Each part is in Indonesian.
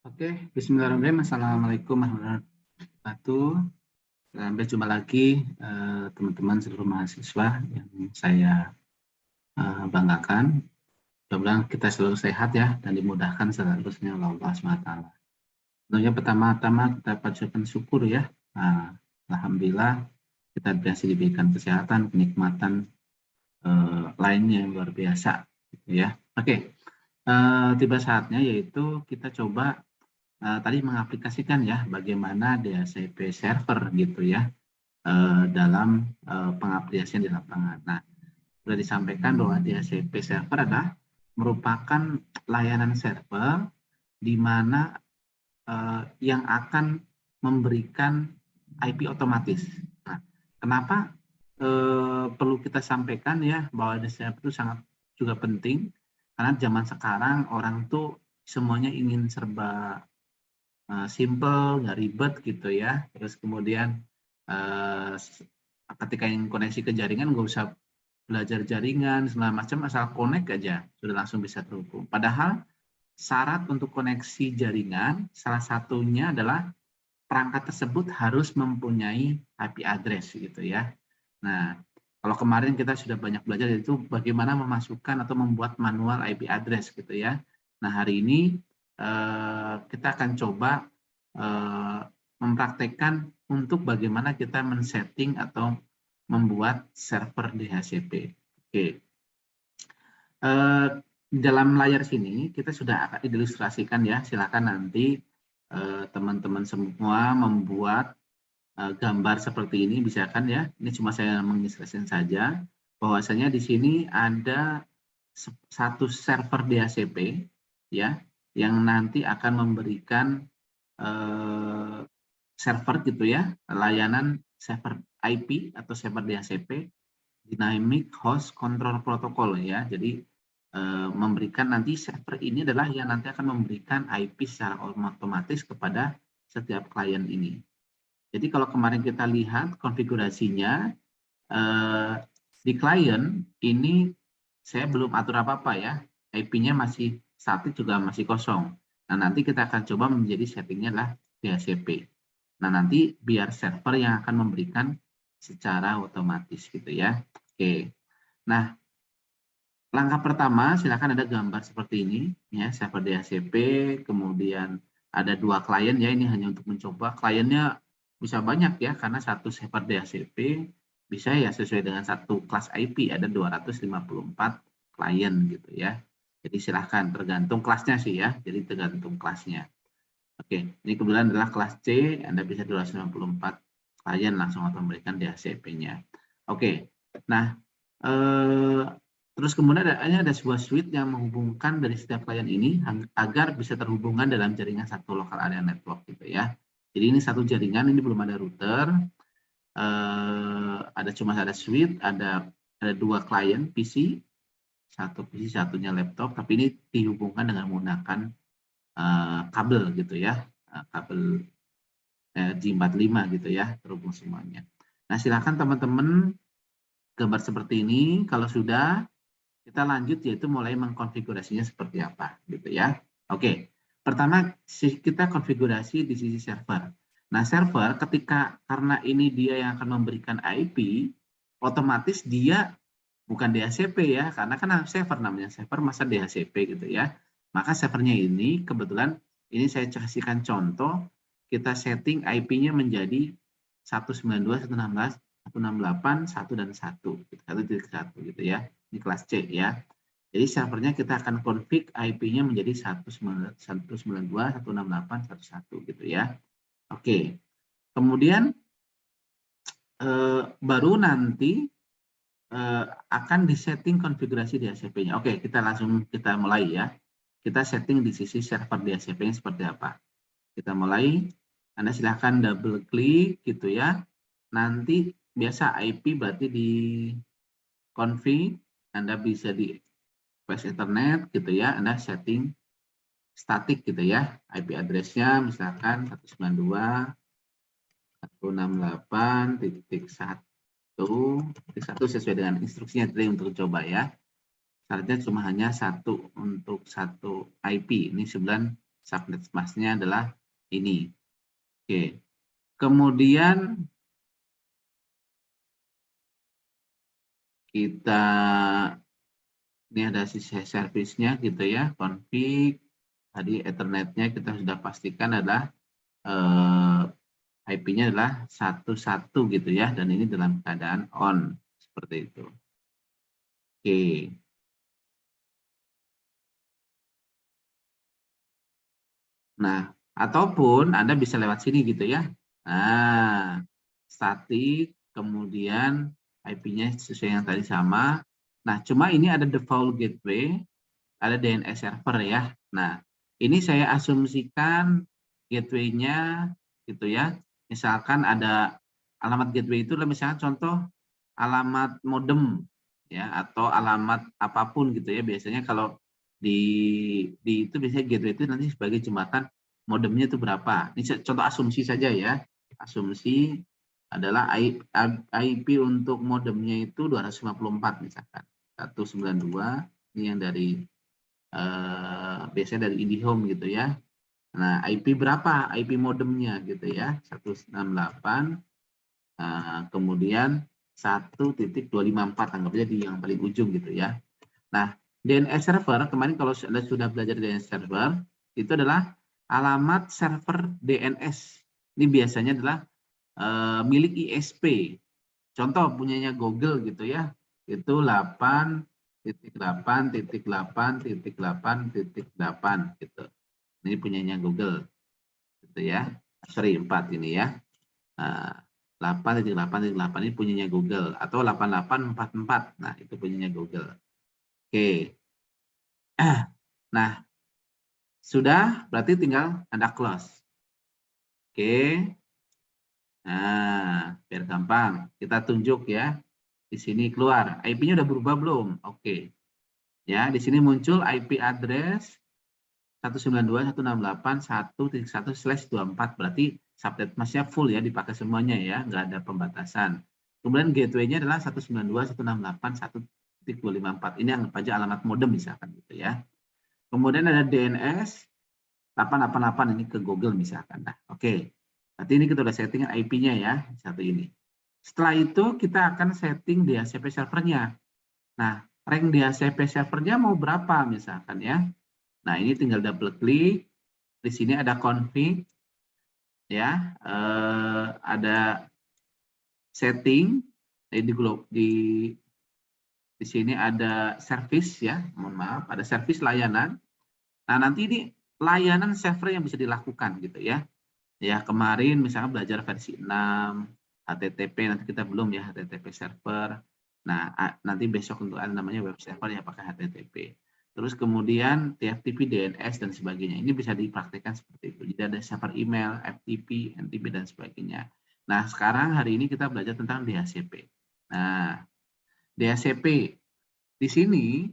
Oke, bismillahirrahmanirrahim. Assalamualaikum warahmatullahi wabarakatuh. Sampai jumpa lagi teman-teman seluruh mahasiswa yang saya banggakan. Mudah-mudahan kita selalu sehat ya dan dimudahkan seterusnya oleh Allah SWT. Tentunya pertama-tama kita panjatkan syukur ya. Alhamdulillah kita masih diberikan kesehatan, kenikmatan lainnya yang luar biasa. Gitu ya. Oke, tiba saatnya yaitu kita coba tadi mengaplikasikan ya bagaimana DHCP server gitu ya dalam pengaplikasian di lapangan. Nah, sudah disampaikan bahwa DHCP server adalah merupakan layanan server di mana yang akan memberikan IP otomatis. Nah, kenapa perlu kita sampaikan ya bahwa DHCP itu sangat juga penting karena zaman sekarang orang tuh semuanya ingin serba simple, nggak ribet gitu ya. Terus kemudian ketika yang koneksi ke jaringan nggak usah belajar jaringan segala macam, asal connect aja sudah langsung bisa terhubung. Padahal syarat untuk koneksi jaringan salah satunya adalah perangkat tersebut harus mempunyai IP address gitu ya. Nah, kalau kemarin kita sudah banyak belajar itu bagaimana memasukkan atau membuat manual IP address gitu ya. Nah, hari ini kita akan coba mempraktekkan untuk bagaimana kita men-setting atau membuat server DHCP. Oke. Dalam layar sini kita sudah akan ilustrasikan ya. Silakan nanti teman-teman semua membuat gambar seperti ini, bisa kan ya. Ini cuma saya mengilustrasikan saja. Bahwasanya di sini ada satu server DHCP ya yang nanti akan memberikan server gitu ya, layanan server IP atau server DHCP, Dynamic Host Control Protocol ya. Jadi memberikan nanti server ini adalah yang nanti akan memberikan IP secara otomatis kepada setiap klien ini. Jadi kalau kemarin kita lihat konfigurasinya di klien ini saya belum atur apa-apa ya, IP-nya masih statik juga masih kosong. Nah, nanti kita akan coba menjadi settingnya adalah DHCP. Nah, nanti biar server yang akan memberikan secara otomatis gitu ya. Oke. Nah, langkah pertama silakan ada gambar seperti ini ya, server DHCP, kemudian ada dua klien ya, ini hanya untuk mencoba. Kliennya bisa banyak ya karena satu server DHCP bisa ya sesuai dengan satu kelas IP, ada 254 klien gitu ya. Jadi silahkan tergantung kelasnya sih ya, jadi tergantung kelasnya. Oke, ini kebetulan adalah kelas C, Anda bisa 294 klien langsung atau memberikan DHCP-nya. Oke, nah terus kemudian ada sebuah switch yang menghubungkan dari setiap klien ini agar bisa terhubungan dalam jaringan satu local area network gitu ya. Jadi ini satu jaringan, ini belum ada router, cuma ada switch, ada dua klien PC, satu PC satunya laptop, tapi ini dihubungkan dengan menggunakan kabel gitu ya, kabel G45 gitu ya, terhubung semuanya. Nah, silakan teman-teman gambar seperti ini. Kalau sudah, kita lanjut yaitu mulai mengkonfigurasinya seperti apa gitu ya. Oke, pertama kita konfigurasi di sisi server. Nah, server karena ini dia yang akan memberikan IP, otomatis dia bukan DHCP ya, karena kan server namanya server masa DHCP gitu ya. Maka servernya ini kebetulan ini saya kasihkan contoh, kita setting IP-nya menjadi 192.168.1 dan 1, 1.1 gitu ya. Ini kelas C ya. Jadi servernya kita akan config IP-nya menjadi 192.168.1.1 gitu ya. Oke. Kemudian baru nanti akan disetting konfigurasi DHCP-nya. Oke, kita mulai ya. Kita setting di sisi server DHCP-nya seperti apa. Kita mulai. Anda silahkan double klik gitu ya. Nanti biasa IP berarti di config, Anda bisa di flash Ethernet gitu ya. Anda setting statik gitu ya. IP address-nya misalkan 192.168.1 sesuai dengan instruksinya tadi untuk coba ya. Syaratnya cuma hanya satu untuk satu IP. Ini 9 subnet masknya adalah ini. Oke. Kemudian kita ini ada sisi servisnya gitu ya, config. Tadi Ethernetnya kita sudah pastikan adalah IP-nya adalah 11 gitu ya, dan ini dalam keadaan on seperti itu. Oke. Nah, ataupun Anda bisa lewat sini gitu ya. Nah, static, kemudian IP-nya sesuai yang tadi sama. Nah, cuma ini ada default gateway, ada DNS server ya. Nah, ini saya asumsikan gateway-nya gitu ya. Misalkan ada alamat gateway itu misalnya contoh alamat modem ya, atau alamat apapun gitu ya. Biasanya kalau di itu biasanya gateway itu nanti sebagai jembatan modemnya itu berapa. Ini contoh asumsi saja ya. Asumsi adalah IP untuk modemnya itu 254 misalkan. 192 ini yang dari biasanya dari IndiHome gitu ya. Nah, IP berapa? IP modemnya gitu ya. 168 kemudian 1.254 anggapnya di yang paling ujung gitu ya. Nah, DNS server kemarin kalau Anda sudah belajar DNS server itu adalah alamat server DNS. Ini biasanya adalah milik ISP. Contoh punyanya Google gitu ya. Itu 8.8.8.8.8 gitu. Ini punyanya Google gitu ya. Sorry 4 ini ya. 8.8.8 ini punyanya Google atau 8844. Nah, itu punyanya Google. Oke. Nah, sudah berarti tinggal Anda close. Oke. Nah, biar gampang. Kita tunjuk ya. Di sini keluar. IP-nya udah berubah belum? Oke. Ya, di sini muncul IP address 192.168.1.1/24. Berarti subnet masknya full ya, dipakai semuanya ya, nggak ada pembatasan. Kemudian gateway-nya adalah 192.168.1.254. Ini anggap aja alamat modem misalkan gitu ya. Kemudian ada DNS 888 ini ke Google misalkan. Nah, oke. Berarti ini kita udah setting IP-nya ya, satu ini. Setelah itu kita akan setting DHCP servernya. Nah, rank DHCP servernya mau berapa misalkan ya. Nah, ini tinggal double klik. Di sini ada config ya, ada setting di sini ada service ya, mohon maaf, ada service layanan. Nah, nanti ini layanan server yang bisa dilakukan gitu ya. Ya, kemarin misalnya belajar versi 6 HTTP, nanti kita belum ya HTTP server. Nah, nanti besok untuk ada namanya web server yang pakai HTTP. Terus kemudian TFTP, DNS dan sebagainya. Ini bisa dipraktikkan seperti itu. Jadi ada server email, FTP, NTP dan sebagainya. Nah, sekarang hari ini kita belajar tentang DHCP. Nah, DHCP di sini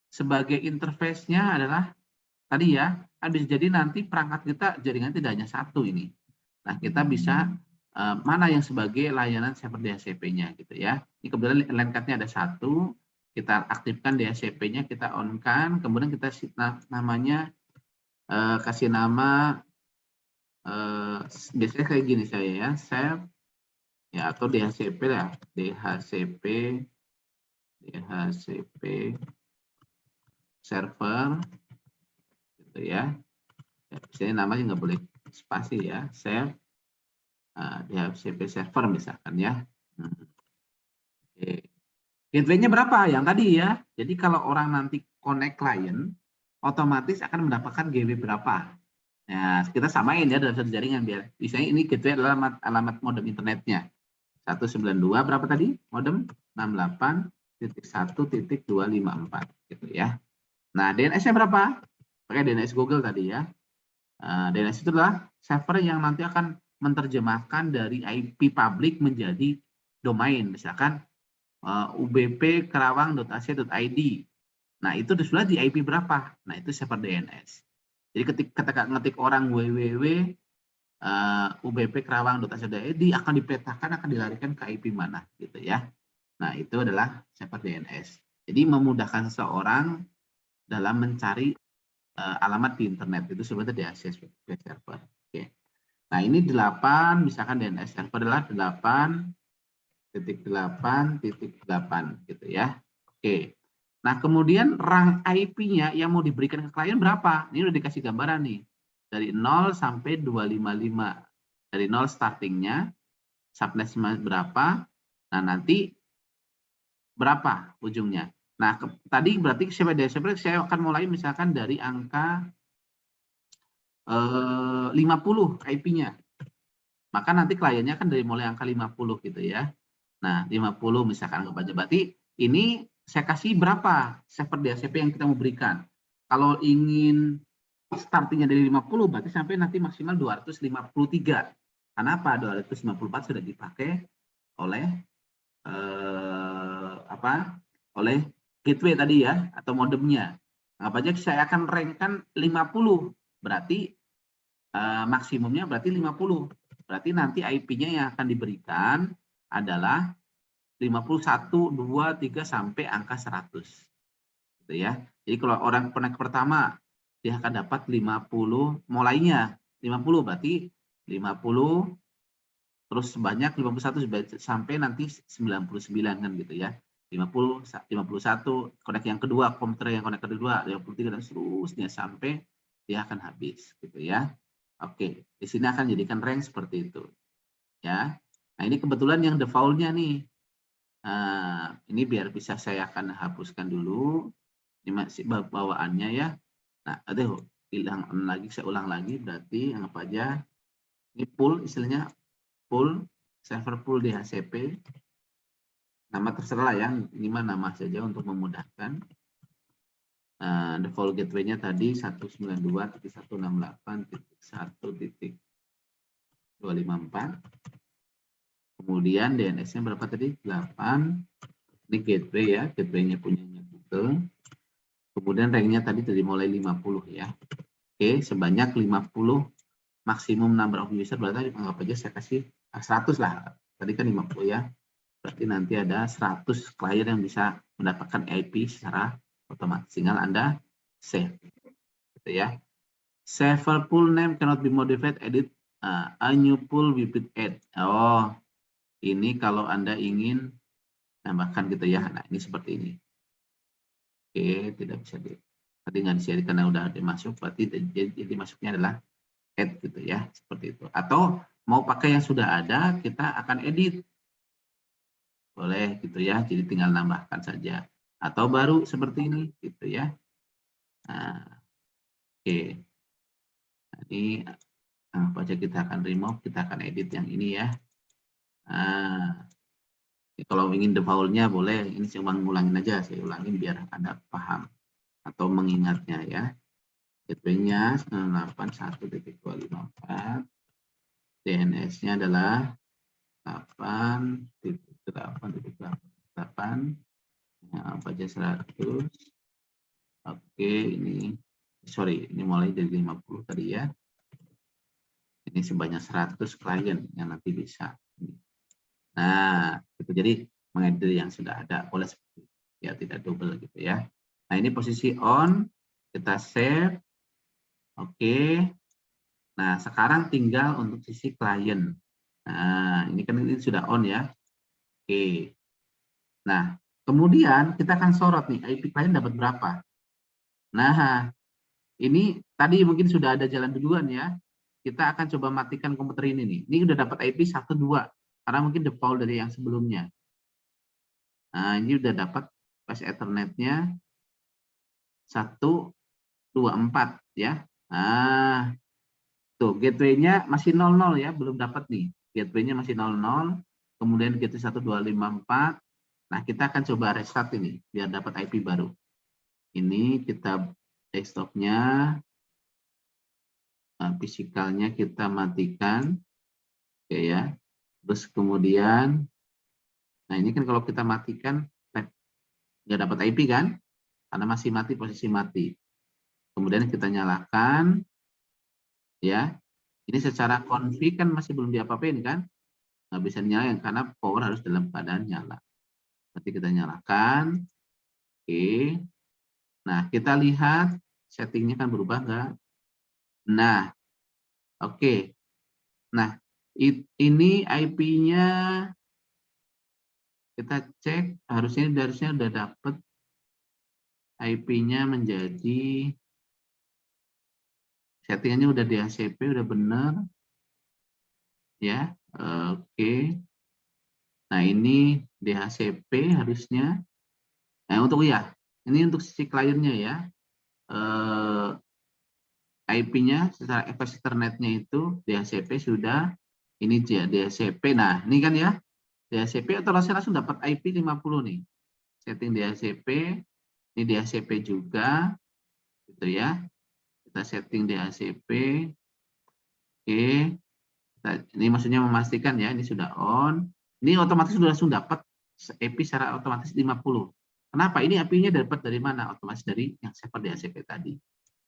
sebagai interface-nya adalah tadi ya, kan bisa jadi nanti perangkat kita jaringan tidak hanya satu ini. Nah, kita bisa mana yang sebagai layanan server DHCP-nya gitu ya. Ini kebetulan LAN card-nya ada satu, kita aktifkan DHCP-nya, kita on-kan, kemudian kita namanya kasih nama biasanya kayak gini saya ya, save ya atau DHCP lah, DHCP server gitu ya. Biasanya namanya nggak boleh spasi ya, save DHCP server misalkan ya. Oke. Gateway-nya berapa? Yang tadi ya. Jadi kalau orang nanti connect client, otomatis akan mendapatkan gateway berapa. Nah, kita samain ya dalam satu jaringan biar. Misalnya ini gateway adalah alamat modem internetnya. 192 berapa tadi? Modem 68.1.254 gitu ya. Nah, DNS-nya berapa? Pakai DNS Google tadi ya. DNS itu adalah server yang nanti akan menerjemahkan dari IP public menjadi domain. Misalkan ubp.kerawang.ac.id. Nah, itu sudah di IP berapa? Nah, itu server DNS. Jadi ketika ngetik orang www ubp.kerawang.ac.id akan dipetakan, akan dilarikan ke IP mana gitu ya. Nah, itu adalah server DNS. Jadi memudahkan seseorang dalam mencari alamat di internet itu sebenarnya DHCP server. Oke. Nah, ini 8, misalkan DNS server adalah 8.8.8 gitu ya. Oke. Nah, kemudian rang IP-nya yang mau diberikan ke klien berapa? Ini udah dikasih gambaran nih. Dari 0 sampai 255. Dari 0 startingnya, subnet berapa, nah nanti berapa ujungnya. Nah, tadi berarti saya akan mulai misalkan dari angka 50 IP-nya. Maka nanti kliennya kan dari mulai angka 50 gitu ya. Nah, 50 misalkan anggap aja. Berarti ini saya kasih berapa server DHCP yang kita mau berikan. Kalau ingin startingnya dari 50, berarti sampai nanti maksimal 253. Karena apa? 254 sudah dipakai oleh oleh gateway tadi ya, atau modemnya. Anggap aja saya akan rankkan 50. Berarti maksimumnya berarti 50. Berarti nanti IP-nya yang akan diberikan adalah 51, 2, 3 sampai angka 100. Gitu ya. Jadi kalau orang connect pertama dia akan dapat 50 mulainya 50 berarti 50 terus sebanyak 51 sampai nanti 99 kan gitu ya. 50, 51, connect yang kedua, komputer yang connect kedua, 53 dan seterusnya sampai dia akan habis gitu ya. Oke, di sini akan jadikan rank seperti itu. Ya. Nah, ini kebetulan yang default-nya nih. Nah, ini biar bisa saya akan hapuskan dulu. Ini masih bawaannya ya. Nah, aduh, saya ulang lagi berarti anggap aja ini pool, istilahnya pool, server pool DHCP. Nama terserah ya, ini mah nama saja untuk memudahkan. Default gateway-nya tadi 192.168.1.254. Kemudian DNS-nya berapa tadi? 8. Ini gateway ya, gateway-nya punyanya Google. Kemudian rank-nya tadi dari mulai 50 ya. Oke, sebanyak 50 maksimum number of user, berarti anggap aja saya kasih 100 lah. Tadi kan 50 ya. Berarti nanti ada 100 klien yang bisa mendapatkan IP secara otomatis. Tinggal Anda save. Gitu ya. Server pool name cannot be modified, edit, a new pool will be add. Oh, ini kalau Anda ingin tambahkan gitu ya. Nah, ini seperti ini. Oke, tidak bisa tadi nggak bisa karena udah dimasuk, berarti jadi masuknya adalah add gitu ya, seperti itu. Atau mau pakai yang sudah ada, kita akan edit. Boleh gitu ya, jadi tinggal nambahkan saja. Atau baru seperti ini gitu ya. Nah, oke. Nah, ini apa aja kita akan remove, kita akan edit yang ini ya. Nah, kalau ingin default-nya boleh, ini saya ulangin aja, saya ulangin biar Anda paham atau mengingatnya ya. Gateway-nya 981.254. DNS-nya adalah 8.8.8. Nah, apa aja 100. Oke, ini mulai dari 50 tadi ya. Ini sebanyak 100 klien yang nanti bisa. Nah, itu jadi mengedit yang sudah ada, boleh seperti itu. Ya, tidak double gitu ya. Nah, ini posisi on, kita save. Oke. Nah, sekarang tinggal untuk sisi klien. Nah, ini kan ini sudah on ya. Oke. Nah, kemudian kita akan sorot nih, IP klien dapat berapa. Nah, ini tadi mungkin sudah ada jalan duluan ya. Kita akan coba matikan komputer ini nih. Ini udah dapat IP 1, 2. Karena mungkin default dari yang sebelumnya. Nah, ini udah dapat pas Ethernet-nya 1, 2, 4 ya. Nah, tuh gateway-nya masih 00 ya, belum dapat nih. Gateway-nya masih 00. Kemudian gateway 1, 2, 5, 4. Nah, kita akan coba restart ini biar dapat IP baru. Ini kita desktop-nya, fisikalnya kita matikan. Oke ya. Terus kemudian, nah ini kan kalau kita matikan nggak dapat IP kan? Karena masih mati, posisi mati. Kemudian kita nyalakan, ya. Ini secara config kan masih belum diapa-apain kan? Nggak bisa nyalain karena power harus dalam keadaan nyala. Nanti kita nyalakan. Oke. Nah, kita lihat settingnya kan berubah nggak? Nah, oke. Nah, ini IP-nya kita cek, harusnya udah dapat IP-nya menjadi settingannya udah DHCP, udah benar ya. Oke. Nah, ini DHCP harusnya. Nah, untuk ya, ini untuk sisi kliennya ya. IP-nya secara address Ethernet-nya itu DHCP sudah, ini dia DHCP. Nah, ini kan ya, DHCP otomatis langsung dapat IP 50 nih. Setting DHCP, ini DHCP juga, gitu ya. Kita setting DHCP, oke. Ini maksudnya memastikan ya, ini sudah on. Ini otomatis sudah langsung dapat IP secara otomatis 50. Kenapa? Ini IP-nya dapat dari mana? Otomatis dari yang server DHCP tadi.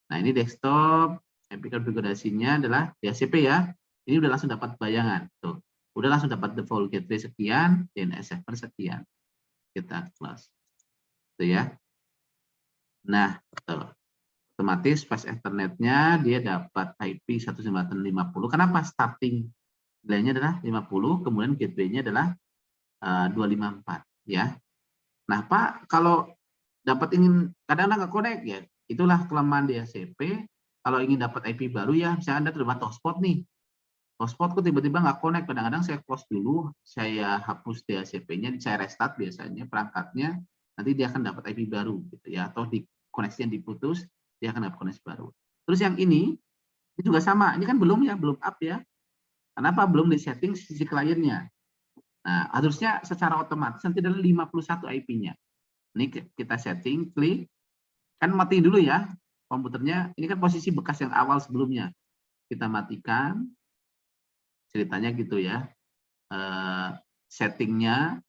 Nah, ini desktop, IP konfigurasinya adalah DHCP ya. Ini udah langsung dapat bayangan. Tuh, udah langsung dapat default gateway sekian, DNS server sekian. Kita close. Tuh ya. Nah, tuh. Otomatis pas Ethernet-nya dia dapat IP 198.50. Kenapa? Starting nilainya adalah 50, kemudian gateway-nya adalah 254 ya. Nah, Pak, kalau dapat ingin kadang-kadang nggak connect ya, itulah kelemahan DHCP. Kalau ingin dapat IP baru ya, misalnya Anda terdapat hotspot nih. Hotspot kok tiba-tiba nggak connect, kadang-kadang saya close dulu, saya hapus DHCP-nya, saya restart biasanya perangkatnya, nanti dia akan dapat IP baru gitu ya, atau di koneksi yang diputus, dia akan dapat koneksi baru. Terus yang ini juga sama, ini kan belum ya, belum up ya. Kenapa? Belum di setting sisi kliennya. Nah, harusnya secara otomatis nanti adalah 51 IP-nya. Ini kita setting, klik, kan mati dulu ya komputernya. Ini kan posisi bekas yang awal sebelumnya. Kita matikan, ceritanya gitu ya. Settingnya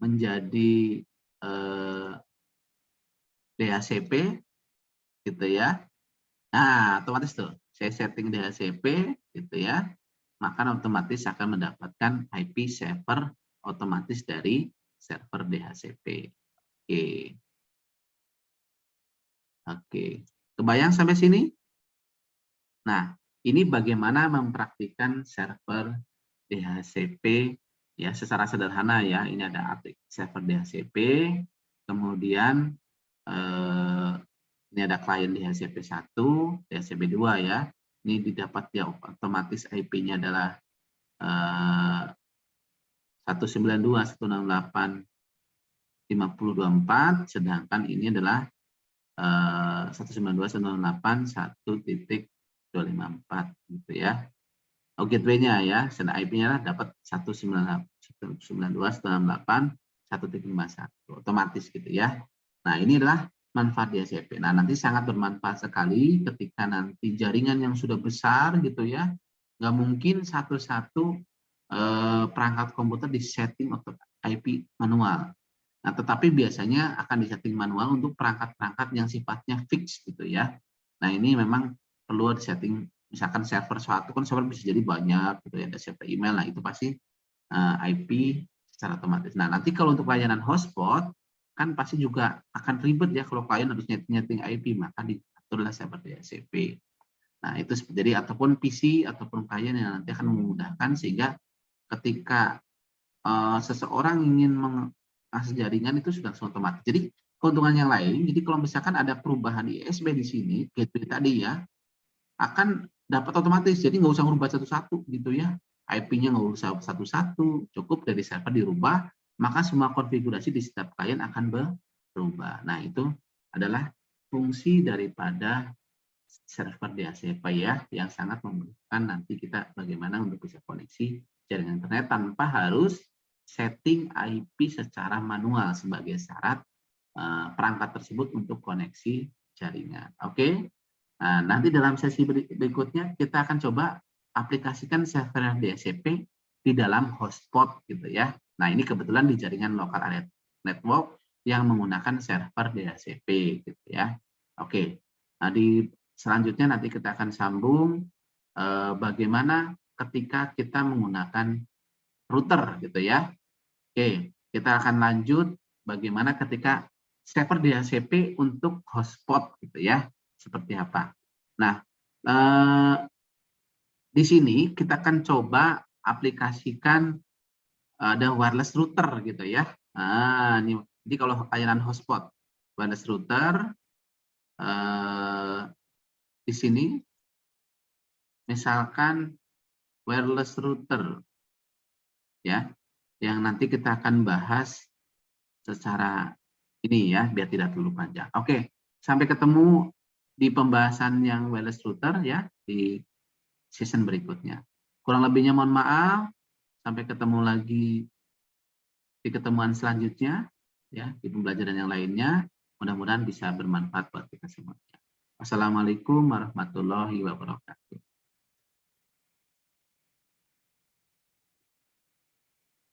menjadi DHCP gitu ya. Nah, otomatis tuh saya setting DHCP gitu ya. Maka otomatis akan mendapatkan IP server otomatis dari server DHCP. Oke. Oke. Kebayang sampai sini? Nah, ini bagaimana mempraktikkan server DHCP ya secara sederhana ya. Ini ada server DHCP, kemudian ini ada klien DHCP 1, DHCP 2 ya. Ini didapat ya otomatis IP-nya adalah 192.168.5024, sedangkan ini adalah 192.168.1.254 gitu ya. Oh, gateway-nya ya, sedangkan IP-nya dapat 192.168.1.51 otomatis gitu ya. Nah, ini adalah manfaat DHCP. Nah, nanti sangat bermanfaat sekali ketika nanti jaringan yang sudah besar gitu ya, nggak mungkin satu-satu perangkat komputer disetting untuk IP manual. Nah, tetapi biasanya akan disetting manual untuk perangkat-perangkat yang sifatnya fix gitu ya. Nah, ini memang perlu disetting, misalkan server satu kan server bisa jadi banyak gitu ya, ada server email, nah itu pasti IP secara otomatis. Nah, nanti kalau untuk layanan hotspot kan pasti juga akan ribet ya kalau klien harus nyeting IP, maka diaturlah server DHCP. Nah, itu jadi ataupun PC ataupun klien yang nanti akan memudahkan sehingga ketika seseorang ingin mengakses jaringan itu sudah otomatis. Jadi keuntungan yang lain, jadi kalau misalkan ada perubahan ISP di sini, gateway tadi ya, akan dapat otomatis. Jadi nggak usah merubah satu-satu gitu ya. IP-nya nggak usah satu-satu, cukup dari server dirubah, maka semua konfigurasi di setiap klien akan berubah. Nah, itu adalah fungsi daripada server DHCP ya, yang sangat memudahkan nanti kita bagaimana untuk bisa koneksi jaringan internet tanpa harus setting IP secara manual sebagai syarat perangkat tersebut untuk koneksi jaringan. Oke. Nah, nanti dalam sesi berikutnya kita akan coba aplikasikan server DHCP di dalam hotspot gitu ya. Nah, ini kebetulan di jaringan local area network yang menggunakan server DHCP gitu ya. Oke. Nah, di selanjutnya nanti kita akan sambung bagaimana ketika kita menggunakan router gitu ya. Oke, kita akan lanjut bagaimana ketika server DHCP untuk hotspot gitu ya, seperti apa. Nah, di sini kita akan coba aplikasikan ada wireless router gitu ya. Nah, ini jadi kalau layanan hotspot wireless router di sini misalkan wireless router ya, yang nanti kita akan bahas secara ini ya, biar tidak terlalu panjang. Oke, sampai ketemu di pembahasan yang wireless router ya di season berikutnya. Kurang lebihnya mohon maaf. Sampai ketemu lagi di ketemuan selanjutnya ya, di pembelajaran yang lainnya. Mudah-mudahan bisa bermanfaat buat kita semuanya. Wassalamualaikum warahmatullahi wabarakatuh.